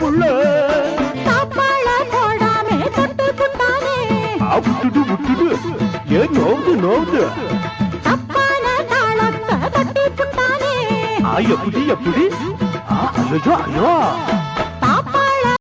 புள்ள சாப்பாள போடாமே தொட்டு புட்டானே விட்டுடு விட்டுடு ஏன் நோவுது நோவுது தப்பான தாளத்தை தட்டி புட்டானே எப்படி எப்படி ஐயோ ஐயோ